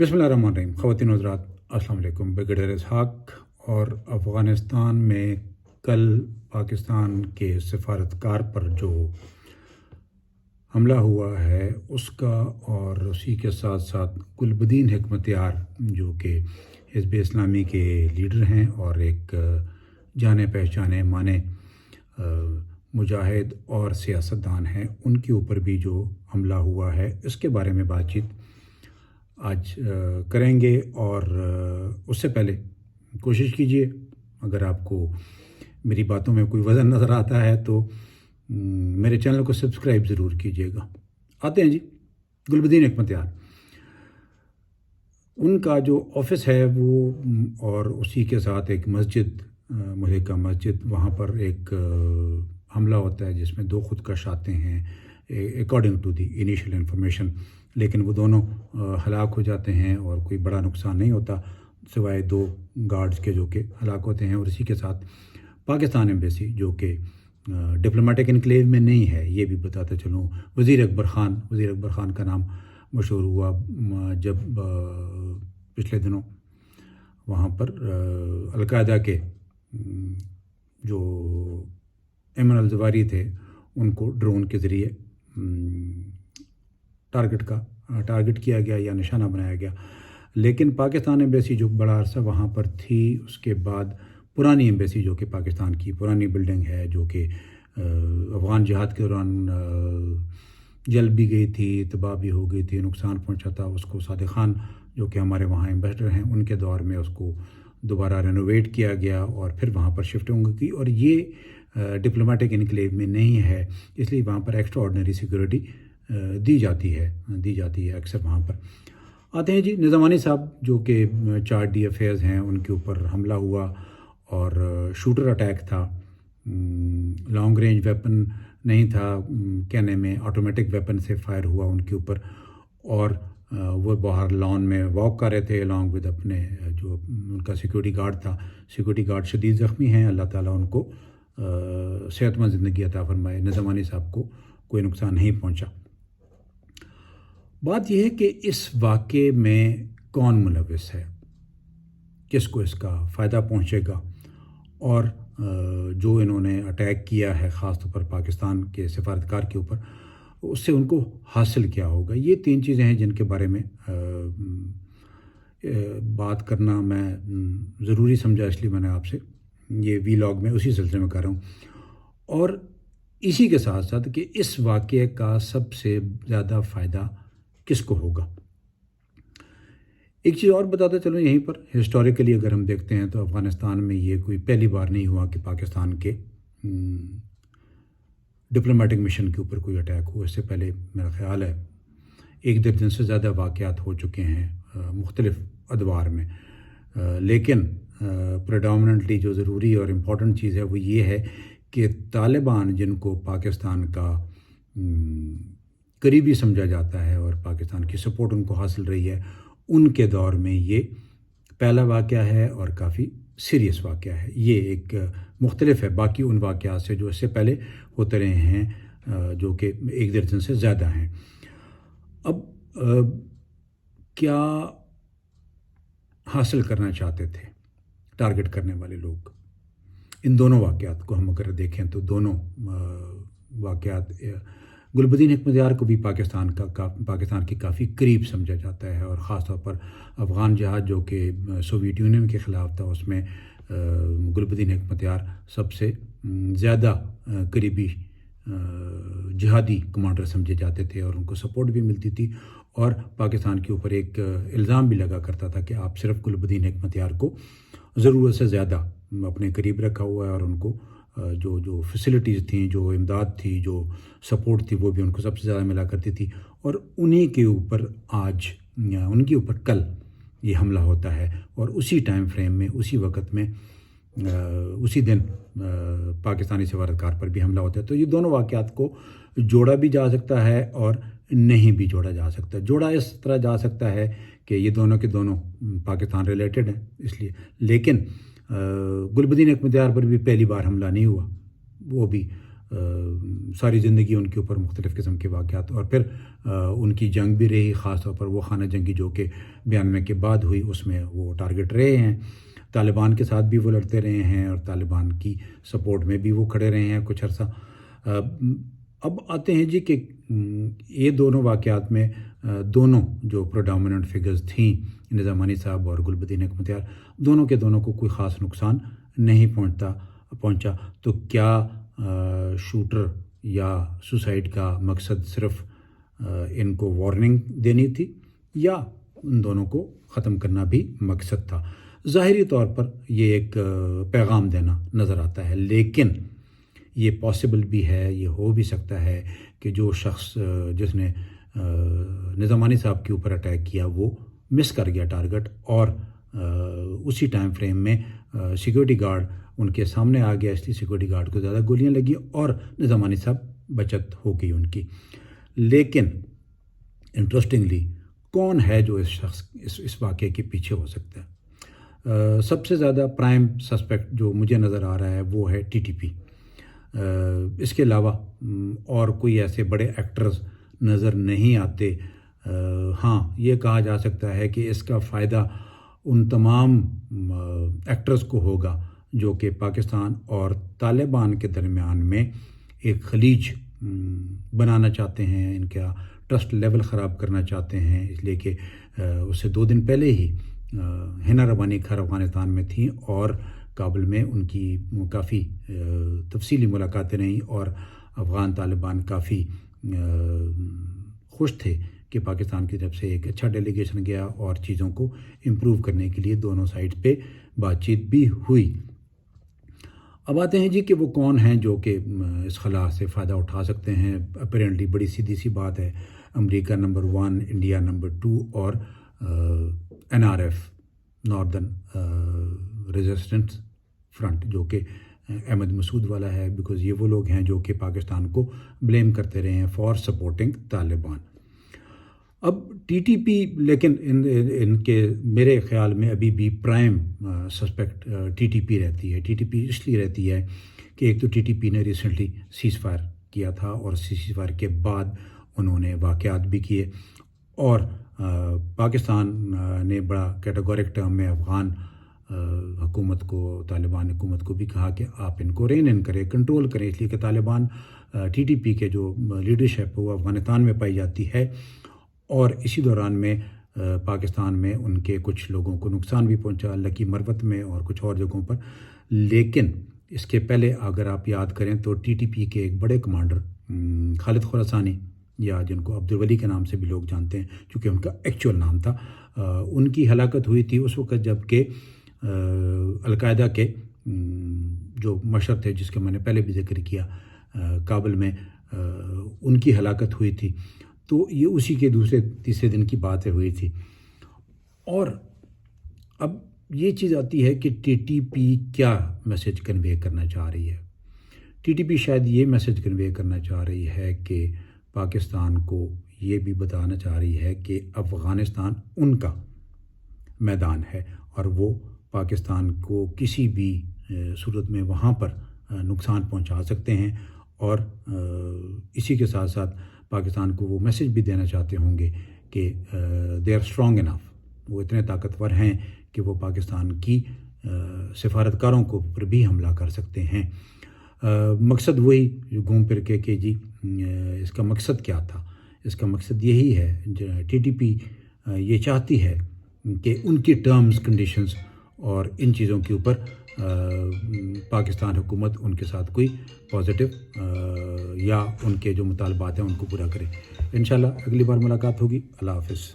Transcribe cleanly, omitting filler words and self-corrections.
بسم اللہ الرحمن الرحیم۔ خواتین و حضرات السلام علیکم۔ بریگیڈیئر اسحاق اور افغانستان میں کل پاکستان کے سفارتکار پر جو حملہ ہوا ہے اس کا، اور اسی کے ساتھ ساتھ گلبدین حکمتیار جو کہ حزب اسلامی کے لیڈر ہیں اور ایک جانے پہچانے مانے مجاہد اور سیاستدان ہیں، ان کے اوپر بھی جو حملہ ہوا ہے اس کے بارے میں بات چیت آج کریں گے۔ اور اس سے پہلے کوشش کیجئے، اگر آپ کو میری باتوں میں کوئی وزن نظر آتا ہے تو میرے چینل کو سبسکرائب ضرور کیجئے گا۔ آتے ہیں جی گلبدین حکمتیار، ان کا جو آفس ہے وہ، اور اسی کے ساتھ ایک مسجد، ملکہ مسجد، وہاں پر ایک حملہ ہوتا ہے جس میں 2 خودکش آتے ہیں according to the initial information, لیکن وہ دونوں ہلاک ہو جاتے ہیں اور کوئی بڑا نقصان نہیں ہوتا سوائے 2 گارڈز کے جو کہ ہلاک ہوتے ہیں۔ اور اسی کے ساتھ پاکستان ایمبیسی جو کہ ڈپلومیٹک انکلیو میں نہیں ہے، یہ بھی بتاتے چلوں۔ وزیر اکبر خان کا نام مشہور ہوا جب پچھلے دنوں وہاں پر القاعدہ کے جو ایمن الزواری تھے ان کو ڈرون کے ذریعے ٹارگٹ کیا گیا یا نشانہ بنایا گیا، لیکن پاکستان ایمبیسی جو بڑا عرصہ وہاں پر تھی، اس کے بعد پرانی ایمبیسی جو کہ پاکستان کی پرانی بلڈنگ ہے جو کہ افغان جہاد کے دوران جل بھی گئی تھی، تباہ بھی ہو گئی تھی، نقصان پہنچا تھا اس کو۔ صادق خان جو کہ ہمارے وہاں ایمبیسڈر ہیں، ان کے دور میں اس کو دوبارہ رینوویٹ کیا گیا اور پھر وہاں پر شفٹنگ کی، اور یہ ڈپلومیٹک انکلیو میں نہیں ہے، اس لیے وہاں پر ایکسٹرا آرڈنری سیکورٹی دی جاتی ہے اکثر وہاں پر۔ آتے ہیں جی نظامانی صاحب جو کہ چارج ڈی افیئرز ہیں، ان کے اوپر حملہ ہوا اور شوٹر اٹیک تھا، لانگ رینج ویپن نہیں تھا کہنے میں، آٹومیٹک ویپن سے فائر ہوا ان کے اوپر، اور وہ باہر لان میں واک کر رہے تھے along with اپنے جو ان کا سیکورٹی گارڈ تھا۔ سیکورٹی گارڈ شدید زخمی ہیں، اللہ تعالیٰ ان کو صحت مند زندگی عطا فرمائے۔ نظامانی صاحب کو کوئی نقصان نہیں پہنچا۔ بات یہ ہے کہ اس واقعے میں کون ملوث ہے، کس کو اس کا فائدہ پہنچے گا، اور جو انہوں نے اٹیک کیا ہے خاص طور پر پاکستان کے سفارتکار کے اوپر، اس سے ان کو حاصل کیا ہوگا۔ یہ 3 چیزیں ہیں جن کے بارے میں بات کرنا میں ضروری سمجھا، اس لیے میں نے آپ سے یہ وی لاگ میں اسی سلسلے میں کر رہا ہوں۔ اور اسی کے ساتھ ساتھ کہ اس واقعے کا سب سے زیادہ فائدہ کس کو ہوگا۔ ایک چیز اور بتاتا چلوں یہیں پر، ہسٹوریکلی اگر ہم دیکھتے ہیں تو افغانستان میں یہ کوئی پہلی بار نہیں ہوا کہ پاکستان کے ڈپلومیٹک مشن کے اوپر کوئی اٹیک ہوا۔ اس سے پہلے میرا خیال ہے 1 درجن سے زیادہ واقعات ہو چکے ہیں مختلف ادوار میں، لیکن پریڈامننٹلی جو ضروری اور امپورٹنٹ چیز ہے وہ یہ ہے کہ طالبان جن کو پاکستان کا قریبی سمجھا جاتا ہے اور پاکستان کی سپورٹ ان کو حاصل رہی ہے، ان کے دور میں یہ پہلا واقعہ ہے اور کافی سیریس واقعہ ہے۔ یہ ایک مختلف ہے باقی ان واقعات سے جو اس سے پہلے ہوتے رہے ہیں، جو کہ 1 درجن سے زیادہ ہیں۔ اب کیا حاصل کرنا چاہتے تھے ٹارگٹ کرنے والے لوگ؟ ان دونوں واقعات کو ہم اگر دیکھیں تو دونوں واقعات، گلبدین حکمتیار کو بھی پاکستان کے کافی قریب سمجھا جاتا ہے، اور خاص طور پر افغان جہاد جو کہ سوویت یونین کے خلاف تھا، اس میں گلبدین حکمتیار سب سے زیادہ قریبی جہادی کمانڈر سمجھے جاتے تھے، اور ان کو سپورٹ بھی ملتی تھی، اور پاکستان کے اوپر ایک الزام بھی لگا کرتا تھا کہ آپ صرف گلبدین حکمتیار کو ضرورت سے زیادہ اپنے قریب رکھا ہوا ہے، اور ان کو جو فیسلٹیز تھیں، جو امداد تھی، جو سپورٹ تھی، وہ بھی ان کو سب سے زیادہ ملا کرتی تھی، اور انہی کے اوپر ان کے اوپر کل یہ حملہ ہوتا ہے، اور اسی ٹائم فریم میں، اسی وقت میں، اسی دن پاکستانی سفارتکار پر بھی حملہ ہوتا ہے۔ تو یہ دونوں واقعات کو جوڑا بھی جا سکتا ہے اور نہیں بھی جوڑا جا سکتا۔ جوڑا اس طرح جا سکتا ہے کہ یہ دونوں کے دونوں پاکستان ریلیٹڈ ہیں اس لیے، لیکن گلبدین حکمتیار پر بھی پہلی بار حملہ نہیں ہوا، وہ بھی ساری زندگی ان کے اوپر مختلف قسم کے واقعات، اور پھر ان کی جنگ بھی رہی، خاص طور پر وہ خانہ جنگی جو کہ 92 کے بعد ہوئی، اس میں وہ ٹارگٹ رہے ہیں۔ طالبان کے ساتھ بھی وہ لڑتے رہے ہیں اور طالبان کی سپورٹ میں بھی وہ کھڑے رہے ہیں کچھ عرصہ۔ اب آتے ہیں جی کہ یہ دونوں واقعات میں دونوں جو پروڈامننٹ فگرز تھیں، نظامانی صاحب اور گلبدین حکمتیار، دونوں کے دونوں کو کوئی خاص نقصان نہیں پہنچا۔ تو کیا شوٹر یا سوسائڈ کا مقصد صرف ان کو وارننگ دینی تھی یا ان دونوں کو ختم کرنا بھی مقصد تھا؟ ظاہری طور پر یہ ایک پیغام دینا نظر آتا ہے، لیکن یہ پاسبل بھی ہے، یہ ہو بھی سکتا ہے کہ جو شخص جس نے نظامانی صاحب کے اوپر اٹیک کیا وہ مس کر گیا ٹارگٹ، اور اسی ٹائم فریم میں سیکیورٹی گارڈ ان کے سامنے آ گیا، اس لیے سیکیورٹی گارڈ کو زیادہ گولیاں لگی اور نظامانی صاحب بچت ہو گئی ان کی۔ لیکن انٹرسٹنگلی کون ہے جو اس واقعے کے پیچھے ہو سکتا ہے؟ سب سے زیادہ پرائم سسپیکٹ جو مجھے نظر آ رہا ہے وہ ہے ٹی ٹی پی۔ اس کے علاوہ اور کوئی ایسے بڑے ایکٹرز نظر نہیں آتے۔ ہاں، یہ کہا جا سکتا ہے کہ اس کا فائدہ ان تمام ایکٹرز کو ہوگا جو کہ پاکستان اور طالبان کے درمیان میں ایک خلیج بنانا چاہتے ہیں، ان کا ٹرسٹ لیول خراب کرنا چاہتے ہیں، اس لیے کہ اس سے 2 دن پہلے ہی ہنا ربانی گھر افغانستان میں تھیں اور کابل میں ان کی کافی تفصیلی ملاقاتیں رہیں، اور افغان طالبان کافی خوش تھے کہ پاکستان کی طرف سے ایک اچھا ڈیلیگیشن گیا اور چیزوں کو امپروو کرنے کے لیے دونوں سائڈ پہ بات چیت بھی ہوئی۔ اب آتے ہیں جی کہ وہ کون ہیں جو کہ اس خلا سے فائدہ اٹھا سکتے ہیں۔ اپیرنٹلی بڑی سیدھی سی بات ہے، امریکہ نمبر 1، انڈیا نمبر 2 اور NRF ناردرن ریزسٹنس فرنٹ جو کہ احمد مسعود والا ہے، بیکاز یہ وہ لوگ ہیں جو کہ پاکستان کو بلیم کرتے رہے ہیں فار سپورٹنگ طالبان۔ اب ٹی ٹی پی، لیکن ان کے میرے خیال میں ابھی بھی prime suspect T T P رہتی ہے۔ ٹی ٹی پی اس لیے رہتی ہے کہ ایک تو ٹی ٹی پی نے ریسنٹلی سیز فائر کیا تھا، اور سیز فائر کے بعد انہوں نے واقعات بھی کیے، اور پاکستان نے بڑا کیٹیگورک ٹرم میں افغان حکومت کو، طالبان حکومت کو بھی کہا کہ آپ ان کو رین ان کریں، کنٹرول کریں، اس لیے کہ طالبان ٹی ٹی پی کے جو لیڈرشپ وہ افغانستان میں پائی جاتی ہے، اور اسی دوران میں پاکستان میں ان کے کچھ لوگوں کو نقصان بھی پہنچا، لکی مروت میں اور کچھ اور جگہوں پر۔ لیکن اس کے پہلے اگر آپ یاد کریں تو ٹی ٹی پی کے ایک بڑے کمانڈر خالد خراسانی، یا جن کو عبدالولی کے نام سے بھی لوگ جانتے ہیں چونکہ ان کا ایکچوئل نام تھا، ان کی ہلاکت ہوئی تھی اس وقت جب کہ القاعدہ کے جو مشر تھے جس کا میں نے پہلے بھی ذکر کیا کابل میں، ان کی ہلاکت ہوئی تھی۔ تو یہ اسی کے تیسرے دن کی بات ہوئی تھی۔ اور اب یہ چیز آتی ہے کہ ٹی ٹی پی کیا میسج کنوے کرنا چاہ رہی ہے۔ ٹی ٹی پی شاید یہ میسج کنوے کرنا چاہ رہی ہے کہ پاکستان کو یہ بھی بتانا چاہ رہی ہے کہ افغانستان ان کا میدان ہے، اور وہ پاکستان کو کسی بھی صورت میں وہاں پر نقصان پہنچا سکتے ہیں، اور اسی کے ساتھ ساتھ پاکستان کو وہ میسج بھی دینا چاہتے ہوں گے کہ دے آر اسٹرانگ انف، وہ اتنے طاقتور ہیں کہ وہ پاکستان کی سفارتکاروں کو پر بھی حملہ کر سکتے ہیں۔ مقصد وہی گھوم پھر کے کہ جی اس کا مقصد کیا تھا؟ اس کا مقصد یہی ہے، ٹی ٹی پی یہ چاہتی ہے کہ ان کی ٹرمز، کنڈیشنز اور ان چیزوں کے اوپر پاکستان حکومت ان کے ساتھ کوئی پازیٹیو یا ان کے جو مطالبات ہیں ان کو پورا کرے۔ انشاءاللہ اگلی بار ملاقات ہوگی۔ اللہ حافظ۔